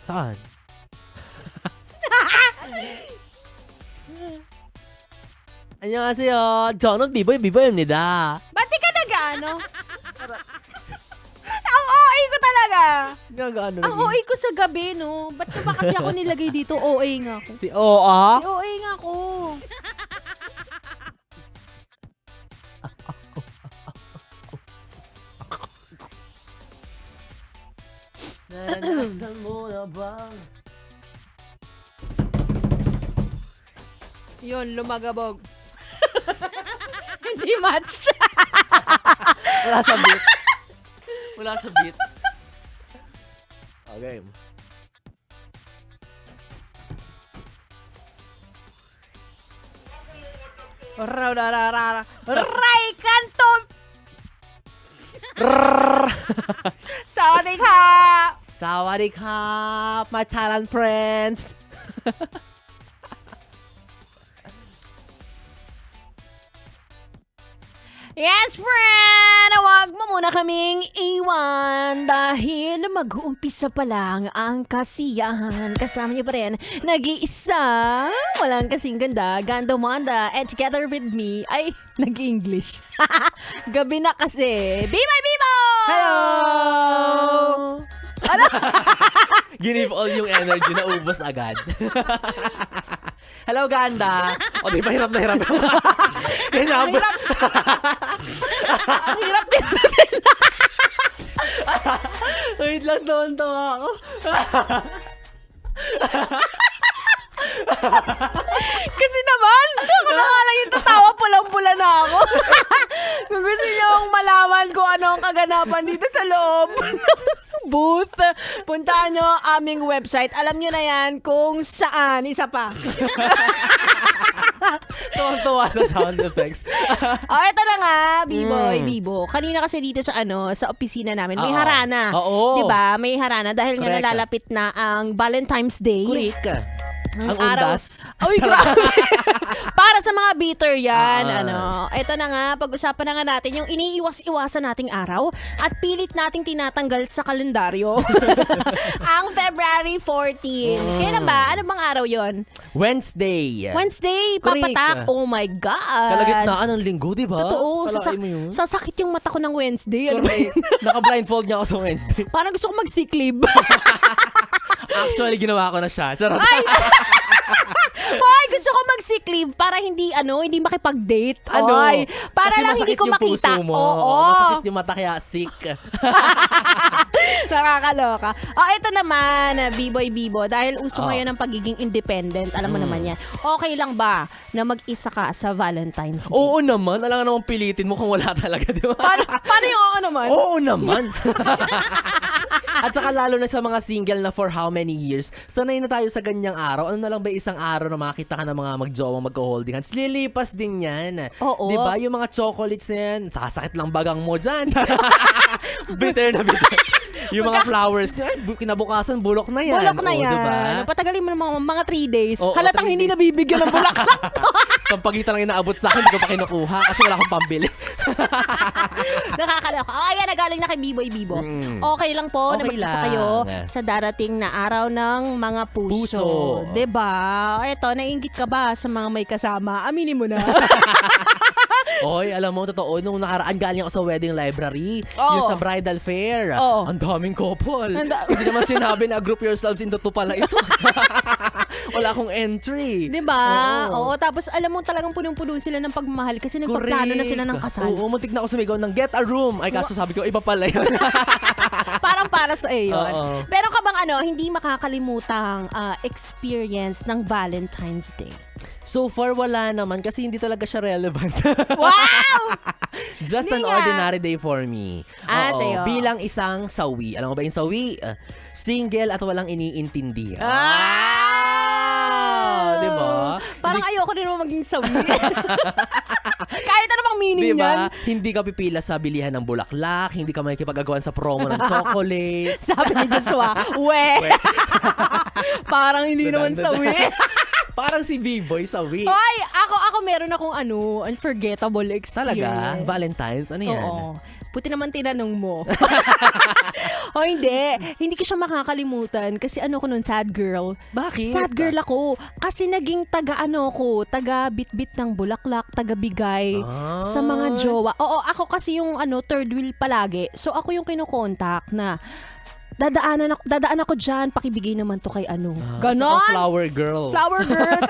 Saan? 안녕하세요. 저는 비보입니다. Ba't di ka nag-ano? Ang OA ko talaga. Nagano Ang OA ko sa gabi, no? Ba't ka ba kasi ako nilagay dito? OA nga ako. Si Oa? Si OA nga ako. Naranasan mo na bang? Yun, lumagabog. Hindi match. Wala sa beat. Wala sa beat. Okay. Ray Canton! Sorry ka! Sawadee my Thailand friends. Yes, friend! Huwag mo muna kaming iwan dahil mag-uumpisa pa lang ang kasiyahan. Kasama niyo pa rin, nag-iisa, walang kasing ganda, Ganda Wanda, and together with me, ay, nag-English. Gabi na kasi. Bimay Bibo! Hello! Ano? Give all yung energy na ubos agad. Hello, Ganda. O, di ba hirap na hirap? Ganyan ba? Ang hirap pindutin. Wait lang, tawa ako. Kasi naman, ako na nga lang yung tatawa, pulang-pula na ako. Kung gusto nyo malaman kung ano ang kaganapan dito sa loob ng booth, puntaan nyo ang aming website. Alam nyo na yan kung saan. Isa pa. Tuwang-tuwa sa sound effects. Ito na nga, B-boy, Bibo. Kanina kasi dito sa sa opisina namin, may harana. Oo. Diba? May harana dahil nga Correct. nalalapit na ang Valentine's Day. Kurik. Ang araw. undas. Uy, grabe. Para sa mga bitter yan. Ah. Ito na nga, pag-usapan na nga natin yung iniiwas-iwasan nating araw at pilit nating tinatanggal sa kalendaryo. Ang February 14. Kailan ba? Ano bang araw yon? Wednesday. Wednesday, Correct. papatak. Oh my God. Kalagitnaan ng linggo, di ba? Totoo. Kalain mo yun. Sasakit yung mata ko ng Wednesday. Ano ba Correct. yun? Naka-blindfold niya ako sa Wednesday. Parang gusto ko mag-sick leave. Actually, ginawa ko na siya. Charot. Ay, gusto ko mag-sick leave para hindi makipag-date. Ano? Ay, para Kasi lang hindi masakit ko yung makita. puso mo. Oo. Masakit yung mata kaya sick. Nakakaloka. Ito naman, B-boy Bibo, dahil uso ngayon ang pagiging independent, alam mo naman yan. Okay lang ba na mag-isa ka sa Valentine's Day? Oo naman. Alam nga namang pilitin mo kung wala talaga, di ba? Paano yung ako naman? Oo naman. At saka lalo na sa mga single na for how many years, sanay na tayo sa ganyang araw. Ano na lang ba isang araw na makita ka ng mga mag-jowa, mag-holding hands? Lilipas din yan. Oo. Di ba? Yung mga chocolates na yan, sasakit lang bagang mo dyan. Bitter na bitter. Yung mga flowers niya, kinabukasan, bulok na yan. Bulok na Oo, yan. Diba? Patagalin mo ng mga 3 days. Oo, Halatang 3 hindi days. nabibigyan ng bulaklak to. Sampagitan lang inaabot sa akin, hindi ko pa kinukuha kasi wala akong pambili. Nakakaloka. Ayan, nagaling na kay B-boy Bibo. Okay lang po na Okay mag-isa lang. kayo sa darating na araw ng mga puso. Puso. Diba? Eto, naiingit ka ba sa mga may kasama? Aminin mo na. Oy, alam mo, totoo, nung nakaraan galing ako sa wedding library, Oo. yung sa bridal fair, Oo. ang daming couple. Ang Hindi naman sinabi na group yourselves into two pala ito. Wala akong entry. Diba? Oo. Oo, tapos alam mo talagang punong-puno sila ng pagmamahal kasi nagpaplano na sila ng kasal. Oo, muntik na ako sumigaw ng get a room. Ay, kaso sabi ko, iba pala yun. Parang para sa iyo yun. Oo. Pero ka bang hindi makakalimutang experience ng Valentine's Day? So far, wala naman kasi hindi talaga siya relevant. Wow! Just an Hindi nga. ordinary day for me. Sa'yo. Bilang isang sawi. Alam mo ba yung sawi? Single at walang iniintindi. Diba? Parang ayoko din naman maging sawi. Kahit ano bang meaning Diba? yan. Hindi ka pipila sa bilihan ng bulaklak, hindi ka makikipag-agawan sa promo ng chocolate. Sabi ni Joshua, we. Parang hindi naman Dadan, sawi. Parang si B-Boy sa Wii. Hoy, ako meron akong unforgettable experience. Talaga? Valentine's? Ano yan? Oo. Puti naman tinanong mo. O hindi. Hindi ko siya makakalimutan kasi ko nun, sad girl. Bakit? Sad girl ako. Kasi naging taga bitbit ng bulaklak, taga bigay sa mga jowa. Oo, ako kasi yung third wheel palagi. So ako yung kinokontak na dadaan ako dyan, pakibigay naman to kay Ganon? Flower girl. Flower girl.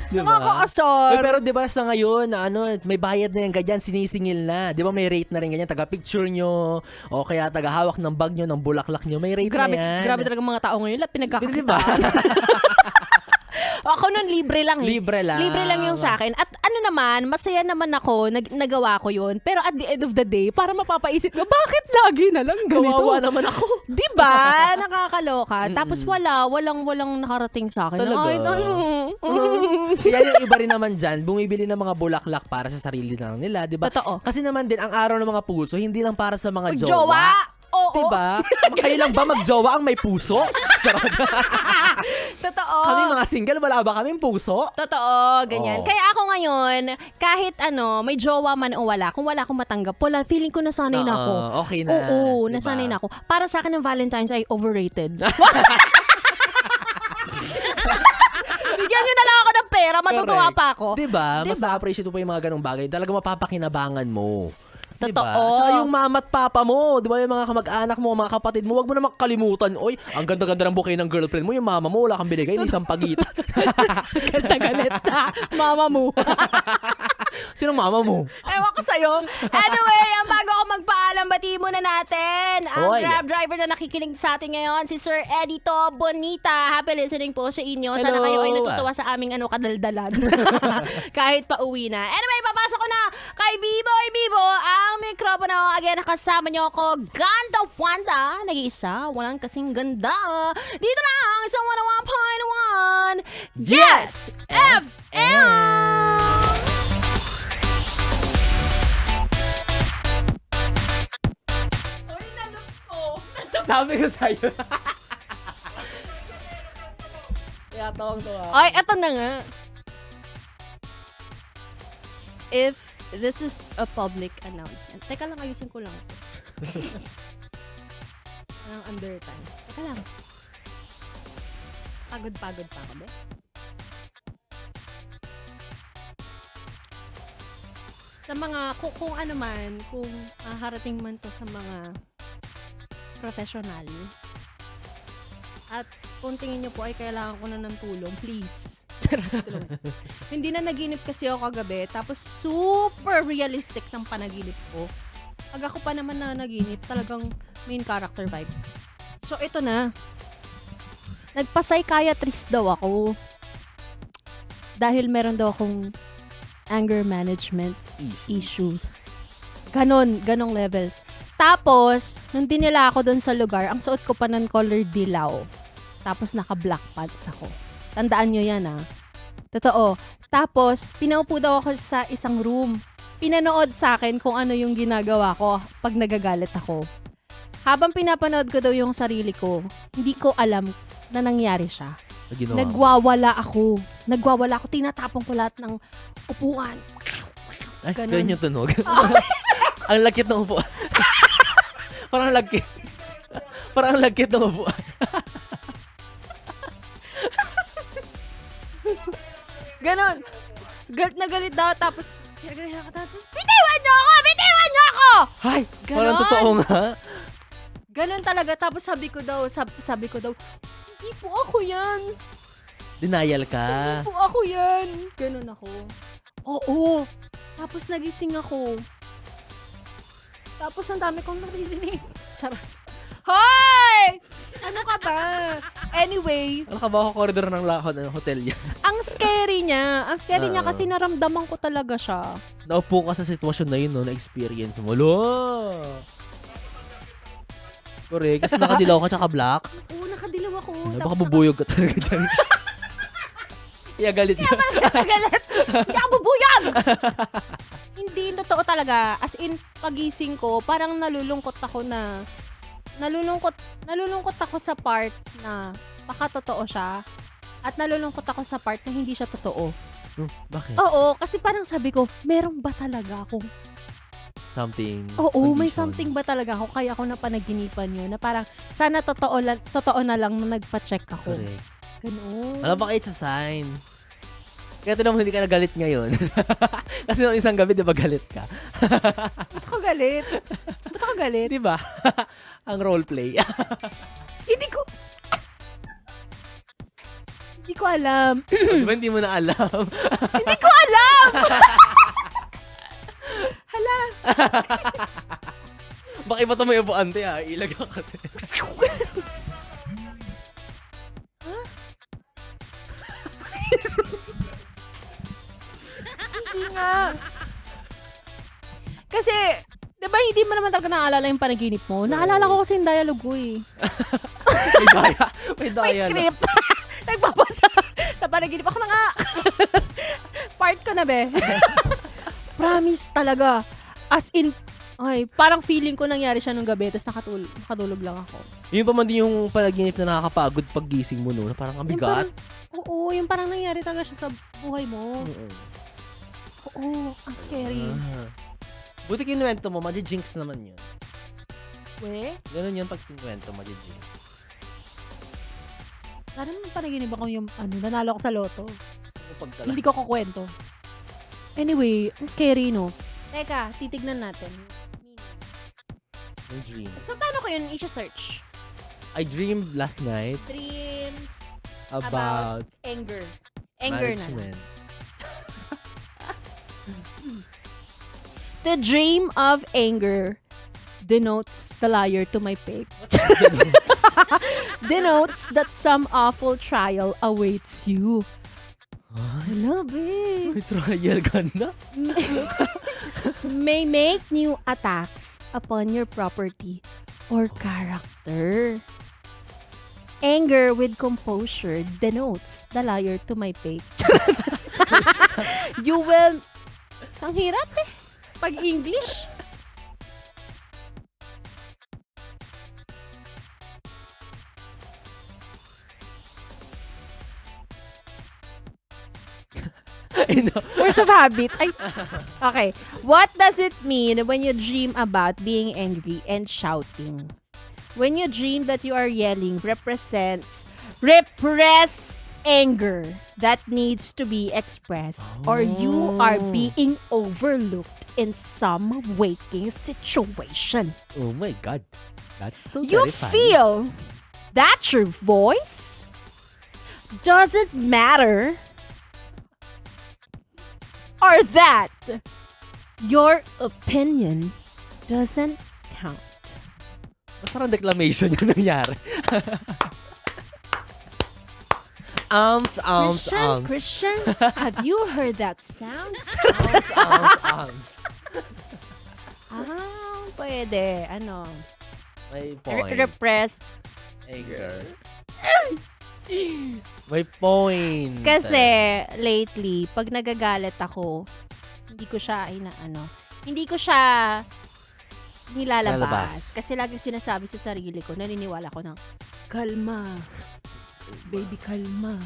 Diba? Nakakaasar. Pero diba sa ngayon, na may bayad na yan ganyan, sinisingil na. Diba may rate na rin ganyan, taga-picture nyo, o kaya taga-hawak ng bag nyo, ng bulaklak nyo, may rate na yan. Grabe talaga mga tao ngayon, pinagkakakitaan. Diba? Ako nun, libre lang eh. Libre lang. Libre lang yung sa akin. At naman, masaya naman ako, nagawa ko yun. Pero at the end of the day, para mapapaisip ko, bakit lagi na lang ganito? Kawawa naman ako. Diba? Nakakaloka. Tapos walang nakarating sa akin. Talaga? Ay, Kaya yung iba rin naman dyan, bumibili ng mga bulaklak para sa sarili lang nila, diba? Totoo. Kasi naman din, ang araw ng mga puso, hindi lang para sa mga Jowa! jowa. Oo. Diba? Kayo lang ba magjowa ang may puso? Charot. Totoo. Kami mga single, wala ba kaming puso? Totoo, ganyan. Oo. Kaya ako ngayon, kahit may jowa man o wala, kung wala akong matanggap, feeling ko nasanay na ako. Okay na. Oo, diba? nasanay na ako. Para sa akin, ng Valentine's ay overrated. Bigyan nyo na lang ako ng pera, matutuwa Correct. pa ako. Diba? Mas Diba? na-appreciate mo pa yung mga ganong bagay. Talaga mapapakinabangan mo. Totoo. Diba? At saka yung mama at papa mo, di ba, yung mga kamag-anak mo, mga kapatid mo, wag mo na makalimutan. Oy, ang ganda-ganda ng bouquet ng girlfriend mo, yung mama mo, wala kang binigay, ni isang pagitan. Galit na, mama mo. Sino mama mo? Ewan ko sa'yo. Anyway, bago ako magpaalam, bati muna natin ang Oy. Grab driver na nakikinig sa atin ngayon, si Sir Edito Bonita. Happy listening po sa inyo. Sana Hello. kayo ay natutuwa sa aming kadaldalan. Kahit pa uwi na. Anyway, papasok ko na kay Biboy Bibo ang mikropono. Again, nakasama niyo ako, Ganda Wanda. Nag-iisa, walang kasing ganda. Dito lang, sa 101.1 Yes! FM! Sabi ko sa'yo. Kaya tawang to Ay, eto na nga. If this is a public announcement. Teka lang, ayusin ko lang. Parang under time. Teka lang. Pagod pa ako, be? Sa mga, kung ano man, kung harating man to sa mga professional, at kung tingin nyo po ay kailangan ko na ng tulong, please. Tulong. Hindi na naginip kasi ako kagabi, tapos super realistic ng panaginip ko. Pag ako pa naman na naginip, talagang main character vibes. So, ito na. Nagpa-psychiatrist daw ako. Dahil meron daw akong anger management issues. Ganong levels. Tapos, nung dinila ako doon sa lugar, ang suot ko pa ng color dilaw. Tapos, naka-black pants ako. Tandaan nyo yan, Totoo. Tapos, pinaupo daw ako sa isang room. Pinanood sa akin kung ano yung ginagawa ko pag nagagalit ako. Habang pinapanood ko daw yung sarili ko, hindi ko alam na nangyari siya. Nagwawala ako. Tinatapon ko lahat ng upuan. Ay, Ganon. ganun yung tunog. Ang lagkit ng upuan. Parang lagkit. Parang lagkit ng upuan. Ganon. Galit na galit daw, tapos bitiwan niyo ako! Ay, Ganon. parang totoo nga. Ganon talaga. Tapos sabi ko daw, hindi po ako yan. Denial ka. Hindi po ako yan. Ganon ako. Oo. Tapos nagising ako. Tapos ang dami kong naririnig. Charot. Hoy! Ano ka ba? Anyway, Ano ka ba ako corridor ng hotel yan? ang scary niya. Ang scary niya kasi naramdaman ko talaga siya. Naupo ka sa sitwasyon na yun, no? Na-experience mo. Lo! Correct. Kasi nakadilaw ka tsaka black. Oo, nakadilaw ako. Baka bubuyog ka talaga dyan. Iya, galit dyan. Galit. Hindi ako bubuyag! Hindi, totoo talaga. As in, pagising ko, parang nalulungkot ako ako sa part na baka totoo siya. At nalulungkot ako sa part na hindi siya totoo. Bakit? Oo, kasi parang sabi ko, meron ba talaga akong Something. Oo, may condition. something ba talaga ako kaya ako napanaginipan yun na parang sana totoo na lang na nagpa-check ako. Correct. Ganun. Alam ba, it's a sign. Kaya tinanong hindi ka nagalit ngayon. Kasi nung isang gabi, di ba galit ka? Ba't ako galit? Ba't ako galit? Di ba? Ang roleplay. Hindi ko alam. Di ba hindi mo na alam? Hindi ko alam! Hala. Baka iba ito may upuante ha. Ilaga ka. Hindi nga. Kasi, di ba hindi mo naman talaga naalala yung panaginip mo? Naalala ko kasi yung dialogue ko eh. May daya. May daya. May script. Nagpapasa sa panaginip. Ako na nga. Part ko na, be. Promise talaga. As in, ay, parang feeling ko nangyari siya nung gabi, tapos nakatulog lang ako. Yun pa man din yung panaginip na nakakapagod pag gising mo no. Na parang ang bigat. Oo, yung parang nangyari talaga siya sa buhay mo. Oo. Oo, ang scary. Buti kinuwento mo, maji-jinx naman yun. We, Ganun yun pag kinuwento, maji-jinx. sana naman panaginip ako yung, nanalo ako sa loto. Pagkala. Hindi ko kukwento. Anyway, ang scary, no? Teka, titignan natin. Yung dream. So, paano ko yun i-search? I dreamed last night Dreams about anger. Anger na. management. The dream of anger denotes the liar to my pig. Denotes that some awful trial awaits you. I love it. May trial ka na? May make new attacks upon your property or character. Anger with composure denotes the liar to my pig. You will... Ang hirap eh. Pag English. I know. Words of habit. Ay. Okay. What does it mean when you dream about being angry and shouting? When you dream that you are yelling repress anger that needs to be expressed or you are being overlooked in some waking situation. Oh my God. That's so You terrifying. feel that your voice doesn't matter or that your opinion doesn't count. Ba't parang declamation yung nangyari? Christian, have you heard that sound? Pwede. Ano? May point. Repressed. Anger. May point. Kasi, lately, pag nagagalit ako, hindi ko siya nilalabas. Lalabas. Kasi lagi sinasabi sa sarili ko, naniniwala ko ng, kalma. Baby, kalma.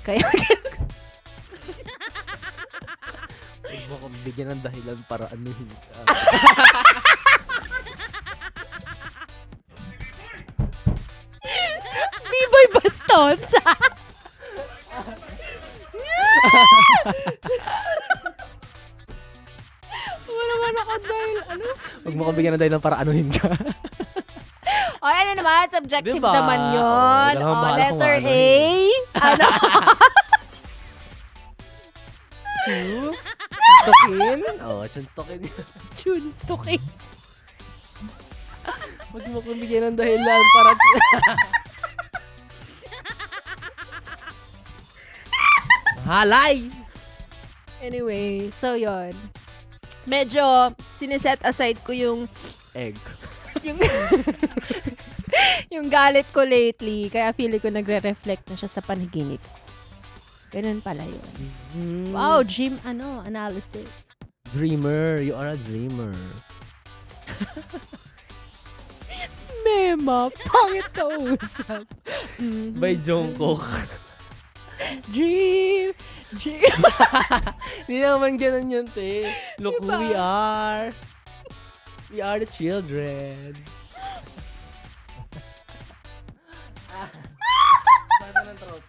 Kaya, Huwag mo akong bigyan ng dahilan para anuhin ka. Biboy Bastos! Wala man ako dahil, Huwag mo akong bigyan ng dahilan para anuhin ka. O, ano naman, subjective Diba? naman yun. Oo, O, bahala kung letter ano A. Ano? Chuntokin? Oo, chuntokin. Chuntukin. Huwag mo akong bigyan ng dahilan para... Halay! Anyway, so yon. Medyo siniset aside ko yung Egg. yung galit ko lately. Kaya feeling ko nagre-reflect na siya sa panaginip. Ganun pala yun. Wow, dream analysis. Dreamer. You are a dreamer. Mema, pangit ka usap. By Jungkook. Dream. Dream. Hindi naman ganun yun, te. Look who Diba? we are. We are the children. Bata ng throat.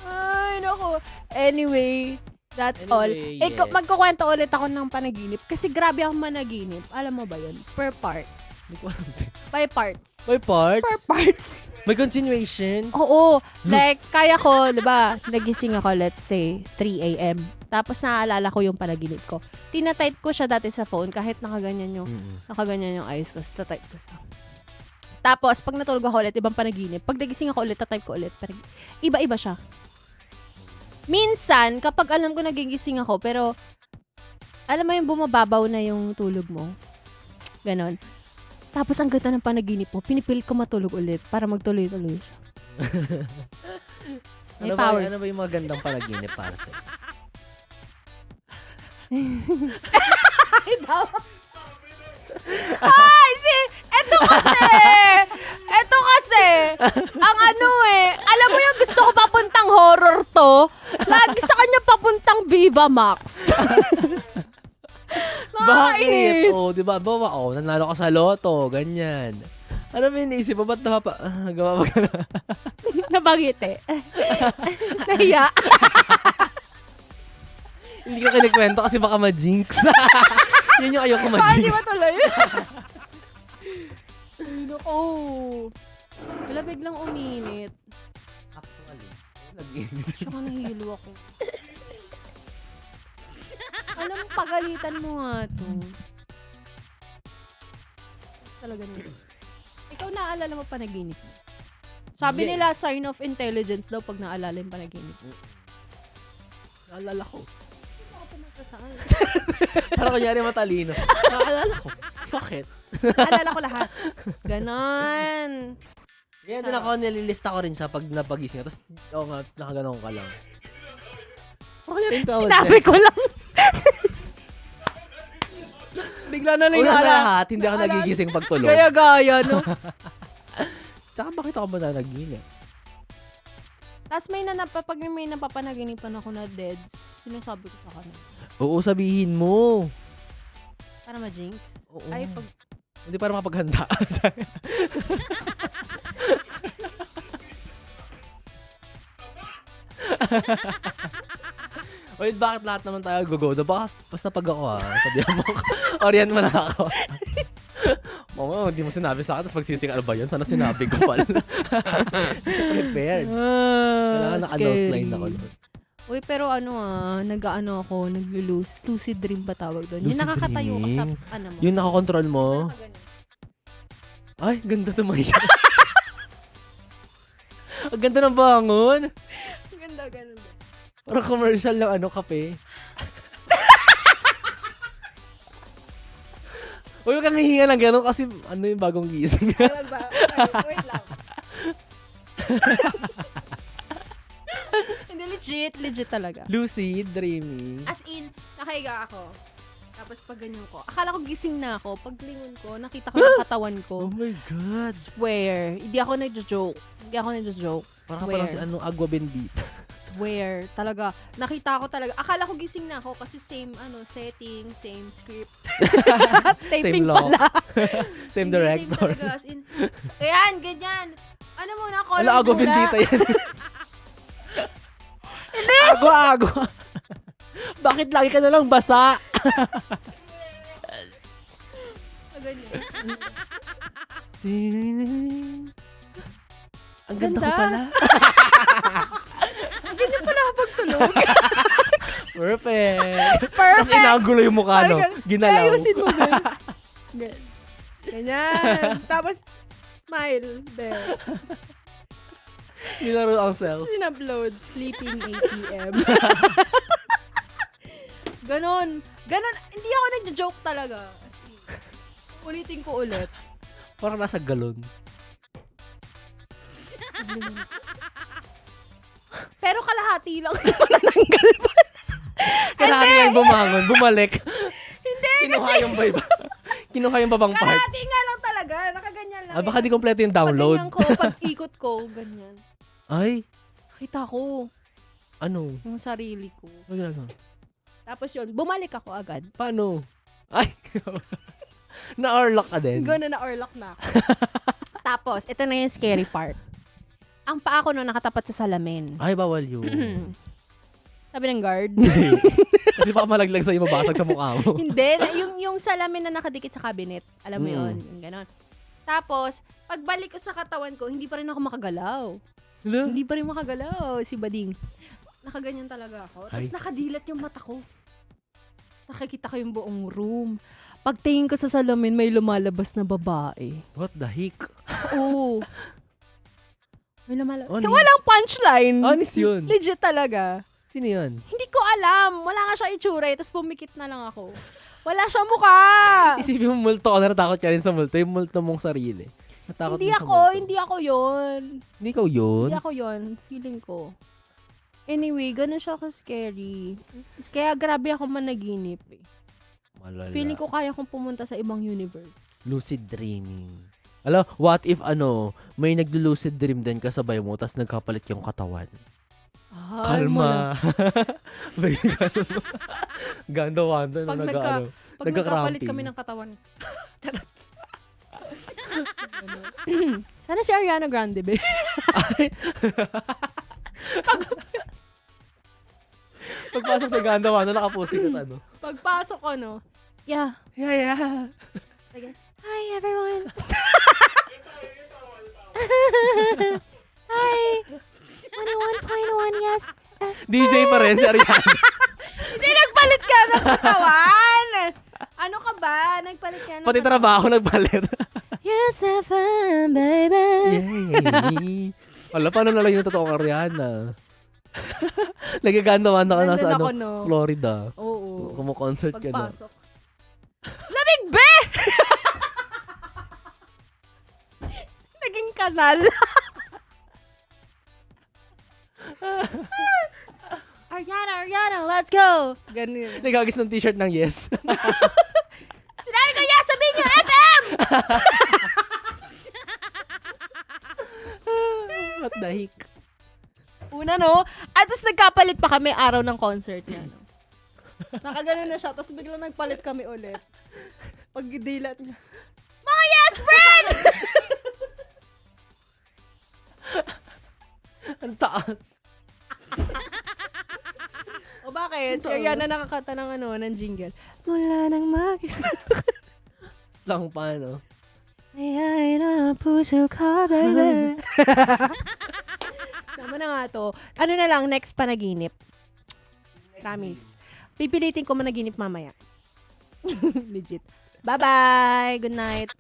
Ay, naku. Anyway, that's all. Anyway, Ikaw, yes. magkukwento ulit ako ng panaginip. Kasi grabe akong managinip. Alam mo ba yun? Per part. Hindi ko alam, te. By part. May parts? Per parts. May continuation? Oo. Like, kaya ko, di ba, nagising ako, let's say, 3 a.m. Tapos naaalala ko yung panaginip ko. Tinatype ko siya dati sa phone kahit nakaganyan yung eyes ko. Tatype ko siya. Tapos, pag natulog ako ulit, ibang panaginip. Pag nagising ako ulit, tatype ko ulit. Iba-iba siya. Minsan, kapag alam ko nagigising ako, pero alam mo yung bumababaw na yung tulog mo. Ganon. Tapos ang ganda ng panaginip mo, pinipilit ko matulog ulit para magtuloy-tuloy siya. May powers. Ano ba yung mga gandang panaginip para sa'yo? Ay, eto kasi, ang ano alam mo yung gusto ko papuntang horror to, lagi sa kanya papuntang Viva Max. Bakit? Nakakainis. Di ba? Bawa, nanalo ka sa loto, ganyan. Ano ba yung naisip mo? Ba't gawa mo ka na? Nabangiti. Nahiya. Hindi ko kinikwento kasi baka ma-jinx. Yun yung ayoko Bakit di ma-jinx. matuloy? Ay, naku. Wala biglang uminit. Actually, nag-init. Tsaka nahilo ako. Alam mo, pagalitan mo nga to. Talaga nito. Ikaw naaalala mo panaginip mo? Sabi Yes. nila, sign of intelligence daw pag naalala yung panaginip mo. Naalala ko. Hindi ako pinagkasaan. Parang kunyari matalino. Naalala ko. Bakit? Naalala ko lahat. Ganon. Kaya din ako, nililista ko rin siya pag napagising. Tapos, nga, nakaganon ka lang. Parang kunyari intelligent. Sinabi ko lang. Bigla na lang Una sa naalala. lahat, hindi ako nagigising pag tulog. Gaya-gaya, no? Tsaka bakit ako ba nanaginip? Tapos pag may napapanaginipan ako na dead, sinasabi ko sa kanya. Oo, sabihin mo. Para ma-jinx. Oo. Ay, pag... Hindi para makapaghanda. Wait, bakit lahat naman tayo gugoda? Baka basta pag ako sabihan mo ko. Orient mo na ako. Mama, hindi mo sinabi sa akin, tapos magsising ano ba yun? Sana sinabi ko pala. Hindi siya prepared. Kailangan naka-nose line ako nun. Uy, pero nag-ano ako, lucid dream ba tawag doon? Yung Lucid nakakatayo ka sa, dreaming? ano mo. Yung nakakontrol mo? Nakaganyan. Ay, ganda naman yan. Ang ganda ng bangon. Ganda, ganun. Parang commercial ng kape. Uy, huwag kang hihinga ng gano'n kasi yung bagong gising. Wait lang. Hindi, legit talaga. Lucid dreaming. As in, nakahiga ako. Tapos pag ganyan ko, akala ko gising na ako. Pag lingon ko, nakita ko yung katawan Oh ko. my God. Swear. Hindi ako nagjo-joke. Parang Swear. parang si agua bendita. Swear. Talaga. Nakita ko talaga. Akala ko gising na ako kasi same setting, same script. Taping Same lock. pala. Same Hindi, director. Same talaga. As in, ayan, ganyan. Ano muna, color Wala, agua muna. bendita yan. Agua. Bakit lagi ka nalang basa? Ganyan. Ang ganda ko Ganda. pala. Ganyan pala ako pagtulog. Perfect. Tapos Perfect! inagulo yung mukha, no? Ginalaw. Ayusin mo, Ben. Ganyan. Tapos, smile. There. Nilaro ang self. Sinupload. Sleeping 8 p.m. Ganon. Hindi ako nagjo-joke talaga. As in, ulitin ko ulit. Parang nasa galon. Pero kalahati lang nananggal pa. Kalahati lang bumangon, bumalik. Hindi. Kinuha yung babang part. Kalahati nga lang talaga. Nakaganyan lang. Baka di kompleto yung download. Pag ganyan ko, pag ikot ko, ganyan. Ay, Nakita ko ano? yung sarili ko. Ano? Tapos yun, bumalik ako agad. Paano? Ay, na-orlock ka din. Gano'n na orlock na ako. Tapos, ito na yung scary part. Ang paa ko nun nakatapat sa salamin. Ay, bawal yun. Sabi ng guard. Kasi baka malaglag sa'yo, mabasag sa mukha mo. Hindi, yung salamin na nakadikit sa cabinet. Alam mo yun, yung gano'n. Tapos, pagbalik ko sa katawan ko, hindi pa rin ako makagalaw. Hello? Hindi pa rin makagalaw si Bading. Nakaganyan talaga ako. Tapos Ay. nakadilat yung mata ko. Tapos nakikita ko yung buong room. Pagtingin ko sa salamin, may lumalabas na babae. What the heck? Oo. May lumalabas. Honest. Walang punchline. Honest yun. Legit talaga. Sino yun? Hindi ko alam. Wala nga siya itsura. Tapos pumikit na lang ako. Wala siyang mukha. Isipin mo multo ka, natakot ka rin sa multo. Yung multo mong sarili. Natakot Hindi mo sa ako. multo. Hindi ako yun. Hindi ikaw yun? Hindi ako yun. Feeling ko. Anyway, ganun siya ka-scary. Kaya grabe ako managinip eh. Malala. Feeling ko kaya kong pumunta sa ibang universe. Lucid dreaming. Alam, what if may naglu-lucid dream din kasabay mo tapos nagkapalit yung katawan? Ay, Kalma. Ganda wanda Pag na Pag nagkapalit nagka-cramping. kami ng katawan. Charot. Sana si Ariana Grande, be. Pagpasok na ganda wanda, nakapusi ka ano. Pagpasok ko, no? Yeah. Yeah. Sige. Hi, everyone. Hi. 21.1, yes. DJ pa rin si Ariana. Hindi, nagpalit ka ng katawan. Ano ka ba? Nagpalit ka ng Pati trabaho nagpalit. Yes, FM, baby. Yay. Wala, paano na lang yung totoong Ariana? Nagaganda wanda ka na Nandun sa ako, no? Florida. Oo. Kumu-concert ka na. Pagpasok. Lamig, be! Naging kanal. Ariana, let's go! Ganun. Nagagis ng t-shirt ng Yes. Sinabi ko, yes, sabihin niyo, FM! What the heck? Una, no? At tapos nagkapalit pa kami araw ng concert niya, no? Nakaganon na siya, tapos biglang nagpalit kami ulit. Pag dilat niya, mga yes, friend! Ang taas. O bakit? Si Ariana nakakata ng ng jingle. Mula nang Lang pa, no? ay na puso ka, baby. Tama na nga to. Ano na lang, next panaginip. Promise. Pipilitin ko managinip mamaya. Legit. Bye-bye! Good night!